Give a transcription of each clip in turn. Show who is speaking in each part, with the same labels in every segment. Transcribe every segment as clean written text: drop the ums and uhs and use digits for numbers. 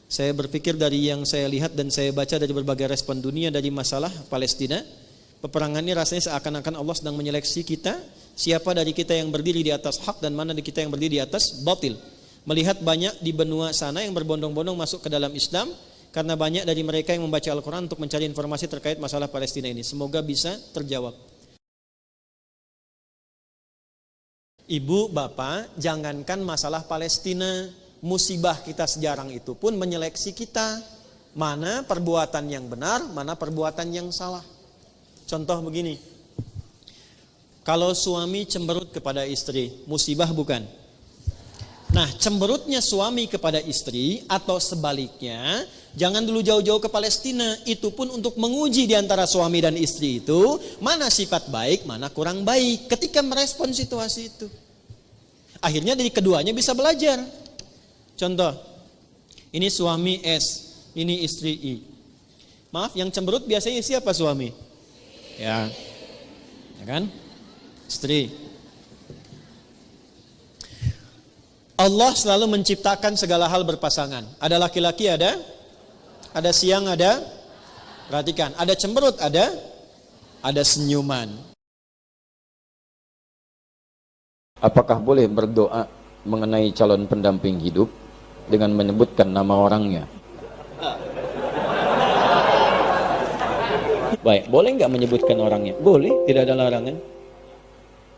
Speaker 1: Saya berpikir dari yang saya lihat dan saya baca dari berbagai respon dunia dari masalah Palestina, peperangan ini rasanya seakan-akan Allah sedang menyeleksi kita, siapa dari kita yang berdiri di atas hak dan mana dari kita yang berdiri di atas batil. Melihat banyak di benua sana yang berbondong-bondong masuk ke dalam Islam karena banyak dari mereka yang membaca Al-Quran untuk mencari informasi terkait masalah Palestina ini. Semoga bisa terjawab. Ibu, bapak, jangankan masalah Palestina, musibah kita sejarang itu pun menyeleksi kita. Mana perbuatan yang benar, mana perbuatan yang salah. Contoh begini, kalau suami cemberut kepada istri, musibah bukan? Nah, cemberutnya suami kepada istri atau sebaliknya, jangan dulu jauh-jauh ke Palestina. Itu pun untuk menguji di antara suami dan istri itu, mana sifat baik, mana kurang baik ketika merespon situasi itu. Akhirnya dari keduanya bisa belajar. Contoh, ini suami S, ini istri I. Maaf, yang cemberut biasanya siapa suami? Ya kan? Istri. Allah selalu menciptakan segala hal berpasangan. Ada laki-laki, ada siang, ada. Perhatikan, ada cemberut, ada senyuman.
Speaker 2: Apakah boleh berdoa mengenai calon pendamping hidup dengan menyebutkan nama orangnya? Baik, boleh nggak menyebutkan orangnya? Boleh, tidak ada larangan.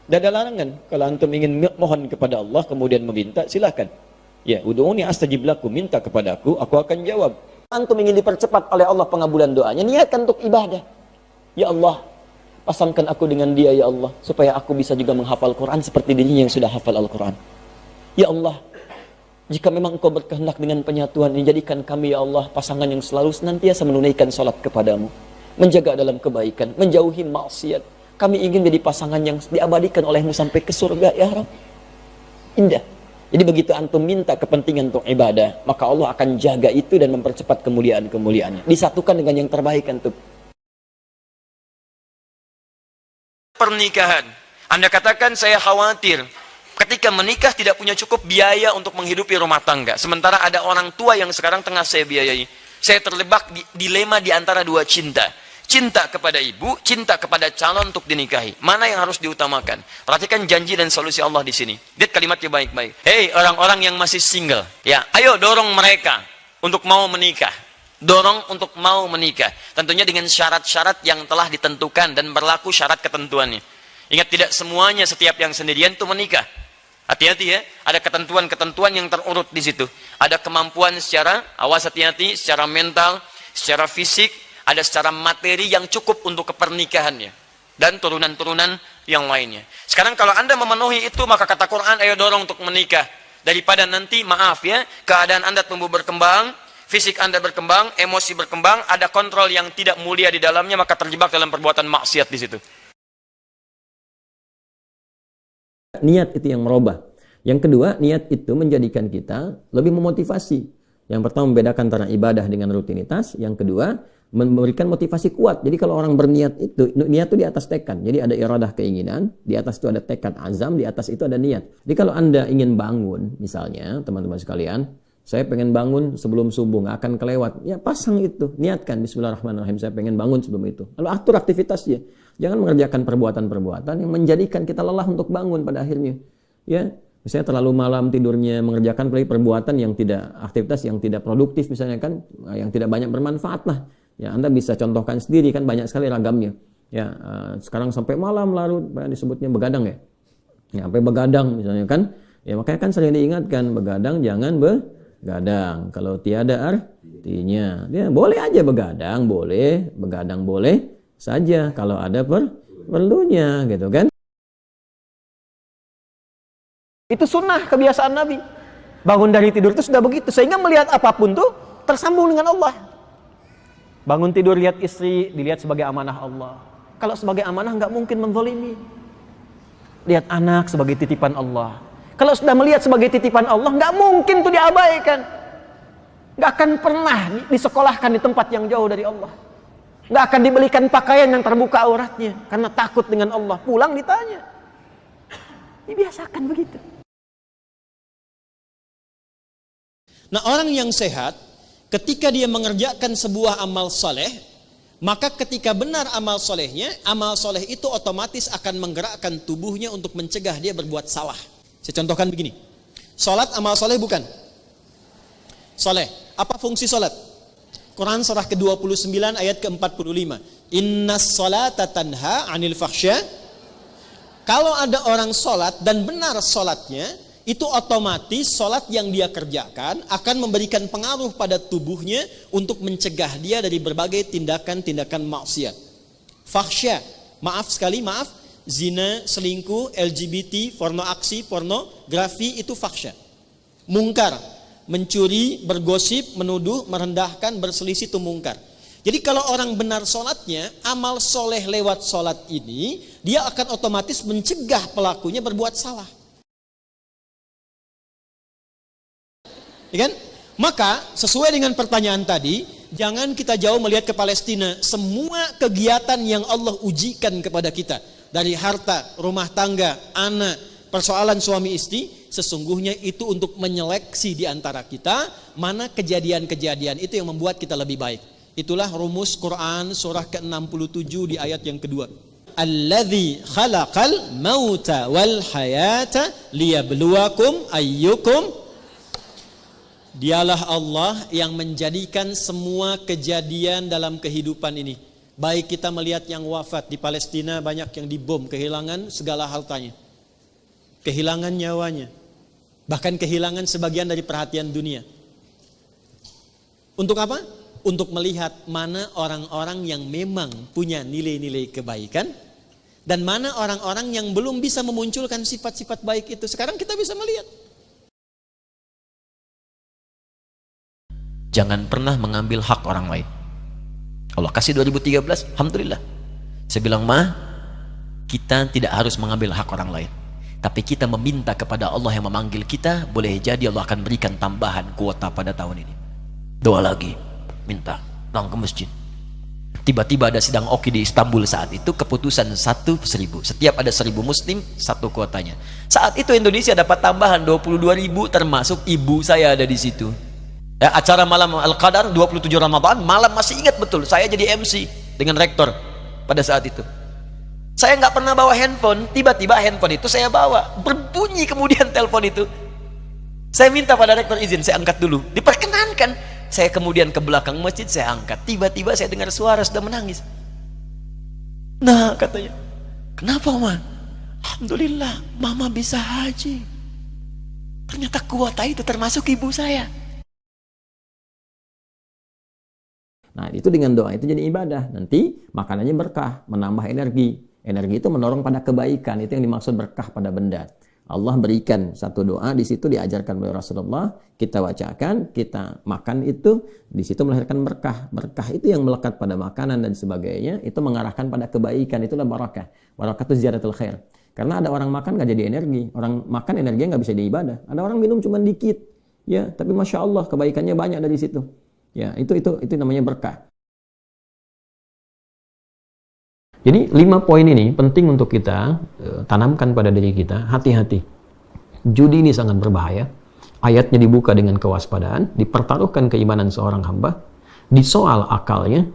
Speaker 2: Tidak ada larangan. Kalau antum ingin mohon kepada Allah kemudian meminta, silakan. Ya, ud'uni astajib lakum, minta kepadaku, aku akan jawab. Antum ingin dipercepat oleh Allah pengabulan doanya, niatkan untuk ibadah. Ya Allah, pasangkan aku dengan dia ya Allah, supaya aku bisa juga menghafal Quran seperti dirinya yang sudah hafal Al-Quran. Ya Allah, jika memang engkau berkehendak dengan penyatuan ini, jadikan kami ya Allah pasangan yang selalu senantiasa menunaikan salat kepadamu, menjaga dalam kebaikan, menjauhi maksiat. Kami ingin jadi pasangan yang diabadikan olehmu sampai ke surga ya Rabb. Indah. Jadi begitu antum minta kepentingan untuk ibadah, maka Allah akan jaga itu dan mempercepat kemuliaan-kemuliaannya. Disatukan dengan yang terbaik antum.
Speaker 3: Pernikahan, Anda katakan saya khawatir ketika menikah tidak punya cukup biaya untuk menghidupi rumah tangga. Sementara ada orang tua yang sekarang tengah saya biayai. Saya terjebak di dilema di antara dua cinta. Cinta kepada ibu, cinta kepada calon untuk dinikahi. Mana yang harus diutamakan? Perhatikan janji dan solusi Allah di sini. Lihat kalimatnya baik-baik. Hei orang-orang yang masih single, ya, ayo dorong mereka untuk mau menikah. Dorong untuk mau menikah. Tentunya dengan syarat-syarat yang telah ditentukan dan berlaku syarat ketentuannya. Ingat, tidak semuanya setiap yang sendirian itu menikah. Hati-hati ya, ada ketentuan-ketentuan yang terurut di situ. Ada kemampuan secara, awas hati-hati, secara mental, secara fisik, ada secara materi yang cukup untuk kepernikahannya. Dan turunan-turunan yang lainnya. Sekarang kalau Anda memenuhi itu, maka kata Quran, ayo dorong untuk menikah. Daripada nanti, maaf ya, keadaan Anda tumbuh berkembang, fisik Anda berkembang, emosi berkembang, ada kontrol yang tidak mulia di dalamnya, maka terjebak dalam perbuatan maksiat di situ.
Speaker 2: Niat itu yang merubah. Yang kedua, niat itu menjadikan kita lebih memotivasi. Yang pertama, membedakan antara ibadah dengan rutinitas. Yang kedua, memberikan motivasi kuat. Jadi kalau orang berniat itu, niat itu di atas tekad. Jadi ada iradah keinginan, di atas itu ada tekad azam, di atas itu ada niat. Jadi kalau Anda ingin bangun, misalnya teman-teman sekalian, saya pengen bangun sebelum subuh, nggak akan kelewat. Ya pasang itu, niatkan bismillahirrahmanirrahim, saya pengen bangun sebelum itu. Lalu atur aktivitasnya. Jangan mengerjakan perbuatan-perbuatan yang menjadikan kita lelah untuk bangun pada akhirnya. Ya, misalnya terlalu malam tidurnya mengerjakan perbuatan yang tidak, aktivitas yang tidak produktif misalnya kan, yang tidak banyak bermanfaat lah. Ya, Anda bisa contohkan sendiri kan, banyak sekali ragamnya. Ya, sekarang sampai malam larut, disebutnya begadang ya. Ya, sampai begadang misalnya kan. Ya, makanya kan sering diingatkan, begadang jangan begadang. Kalau tiada artinya. Ya, boleh aja begadang boleh saja kalau ada perlunya gitu kan.
Speaker 4: Itu sunnah kebiasaan Nabi. Bangun dari tidur itu sudah begitu, sehingga melihat apapun tuh tersambung dengan Allah. Bangun tidur lihat istri, dilihat sebagai amanah Allah. Kalau sebagai amanah nggak mungkin menzalimi. Lihat anak sebagai titipan Allah. Kalau sudah melihat sebagai titipan Allah, nggak mungkin tuh diabaikan. Nggak akan pernah disekolahkan di tempat yang jauh dari Allah. Nggak akan dibelikan pakaian yang terbuka auratnya karena takut dengan Allah. Pulang ditanya. Dibiasakan begitu.
Speaker 1: Nah, orang yang sehat ketika dia mengerjakan sebuah amal soleh, maka ketika benar amal solehnya, amal soleh itu otomatis akan menggerakkan tubuhnya untuk mencegah dia berbuat salah. Saya contohkan begini. Salat amal soleh bukan? Soleh. Apa fungsi salat? Quran surah ke-29 ayat ke-45. Innas salata tanha 'anil fahsya. Kalau ada orang salat dan benar salatnya, itu otomatis salat yang dia kerjakan akan memberikan pengaruh pada tubuhnya untuk mencegah dia dari berbagai tindakan-tindakan maksiat. Fahsya, maaf, zina, selingkuh, LGBT, porno aksi, pornografi itu fahsya. Mungkar, mencuri, bergosip, menuduh, merendahkan, berselisih itu mungkar. Jadi kalau orang benar sholatnya, amal soleh lewat sholat ini, dia akan otomatis mencegah pelakunya berbuat salah. Ya kan? Maka sesuai dengan pertanyaan tadi, jangan kita jauh melihat ke Palestina. Semua kegiatan yang Allah ujikan kepada kita, dari harta, rumah tangga, anak, persoalan suami istri, sesungguhnya itu untuk menyeleksi di antara kita mana kejadian-kejadian itu yang membuat kita lebih baik. Itulah rumus Quran surah ke-67 di ayat yang kedua. Alladzi khalaqal mauta wal hayata liyabluwakum ayyukum. Dialah Allah yang menjadikan semua kejadian dalam kehidupan ini. Baik kita melihat yang wafat di Palestina, banyak yang dibom, kehilangan segala hartanya, kehilangan nyawanya, bahkan kehilangan sebagian dari perhatian dunia. Untuk apa? Untuk melihat mana orang-orang yang memang punya nilai-nilai kebaikan dan mana orang-orang yang belum bisa memunculkan sifat-sifat baik itu. Sekarang kita bisa melihat.
Speaker 3: Jangan pernah mengambil hak orang lain. Allah kasih 2013, alhamdulillah. Saya bilang, kita tidak harus mengambil hak orang lain, tapi kita meminta kepada Allah yang memanggil kita. Boleh jadi Allah akan berikan tambahan kuota pada tahun ini. Doa lagi, minta, datang ke masjid. Tiba-tiba ada sidang Oki di Istanbul saat itu, keputusan 1/1000. Setiap ada 1000 muslim, satu kuotanya. Saat itu Indonesia dapat tambahan 22.000, termasuk ibu saya ada di situ. Ya, acara malam Al-Qadar 27 Ramadan, malam masih ingat betul, saya jadi MC dengan rektor pada saat itu. Saya nggak pernah bawa handphone, tiba-tiba handphone itu saya bawa, berbunyi kemudian telepon itu. Saya minta pada rektor izin, saya angkat dulu, diperkenankan. Saya kemudian ke belakang masjid, saya angkat, tiba-tiba saya dengar suara sudah menangis. Nah, katanya, kenapa Ma? Alhamdulillah, Mama bisa haji. Ternyata kuota itu termasuk ibu saya.
Speaker 2: Nah, itu dengan doa itu jadi ibadah. Nanti makanannya berkah, menambah energi. Energi itu mendorong pada kebaikan. Itu yang dimaksud berkah pada benda. Allah berikan satu doa, di situ diajarkan oleh Rasulullah, kita bacakan, kita makan itu, di situ melahirkan berkah. Berkah itu yang melekat pada makanan dan sebagainya, itu mengarahkan pada kebaikan. Itulah barakah. Barakah itu ziyadatul khair. Karena ada orang makan nggak jadi energi. Orang makan energinya nggak bisa diibadah. Ada orang minum cuma dikit, ya, tapi masya Allah kebaikannya banyak dari situ. Ya, itu namanya berkah. Jadi 5 poin ini penting untuk kita tanamkan pada diri kita. Hati-hati. Judi ini sangat berbahaya. Ayatnya dibuka dengan kewaspadaan, dipertaruhkan keimanan seorang hamba, disoal akalnya,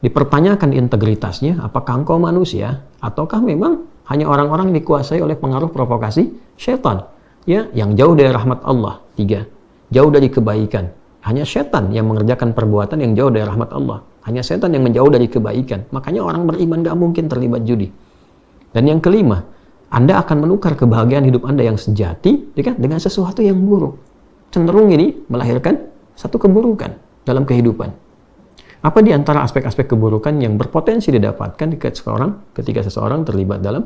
Speaker 2: dipertanyakan integritasnya, apakah engkau manusia ataukah memang hanya orang-orang yang dikuasai oleh pengaruh provokasi syaitan, ya, yang jauh dari rahmat Allah. 3, jauh dari kebaikan. Hanya setan yang mengerjakan perbuatan yang jauh dari rahmat Allah. Hanya setan yang menjauh dari kebaikan. Makanya orang beriman gak mungkin terlibat judi. Dan yang kelima, Anda akan menukar kebahagiaan hidup Anda yang sejati dengan sesuatu yang buruk. Cenderung ini melahirkan satu keburukan dalam kehidupan. Apa di antara aspek-aspek keburukan yang berpotensi didapatkan ketika seseorang terlibat dalam?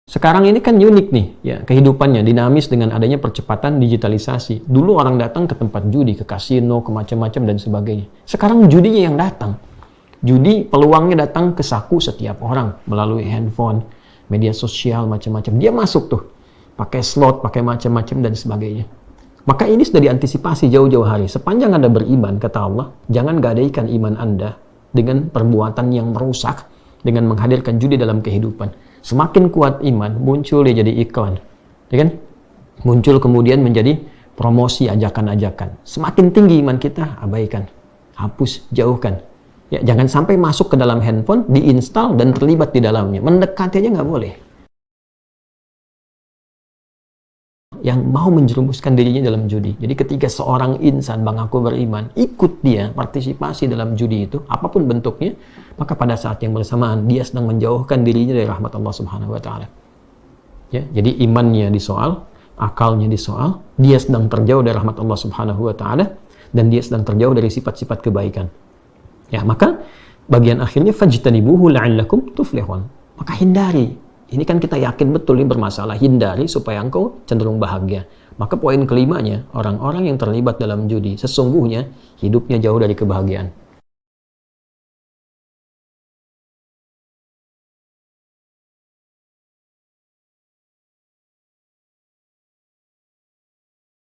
Speaker 2: Sekarang ini kan unik nih, ya, kehidupannya dinamis dengan adanya percepatan digitalisasi. Dulu orang datang ke tempat judi, ke kasino, ke macam-macam dan sebagainya. Sekarang judinya yang datang. Judi peluangnya datang ke saku setiap orang melalui handphone, media sosial, macam-macam. Dia masuk tuh, pakai slot, pakai macam-macam dan sebagainya. Maka ini sudah diantisipasi jauh-jauh hari. Sepanjang Anda beriman, kata Allah, jangan gadaikan iman Anda dengan perbuatan yang merusak, dengan menghadirkan judi dalam kehidupan. Semakin kuat iman, muncul dia jadi iklan, ya kan? Muncul kemudian menjadi promosi ajakan-ajakan. Semakin tinggi iman kita, abaikan, hapus, jauhkan. Ya, jangan sampai masuk ke dalam handphone, diinstal dan terlibat di dalamnya. Mendekati aja nggak boleh. Yang mau menjerumuskan dirinya dalam judi. Jadi ketika seorang insan mengaku beriman, ikut dia partisipasi dalam judi itu, apapun bentuknya, maka pada saat yang bersamaan dia sedang menjauhkan dirinya dari rahmat Allah Subhanahu wa taala. Ya, jadi imannya disoal, akalnya disoal, dia sedang terjauh dari rahmat Allah Subhanahu wa taala dan dia sedang terjauh dari sifat-sifat kebaikan. Ya, maka bagian akhirnya fajtanibuhu la'allakum tuflihun. Maka hindari. Ini kan kita yakin betul ini bermasalah, hindari supaya engkau cenderung bahagia. Maka poin kelimanya, orang-orang yang terlibat dalam judi sesungguhnya hidupnya jauh dari kebahagiaan.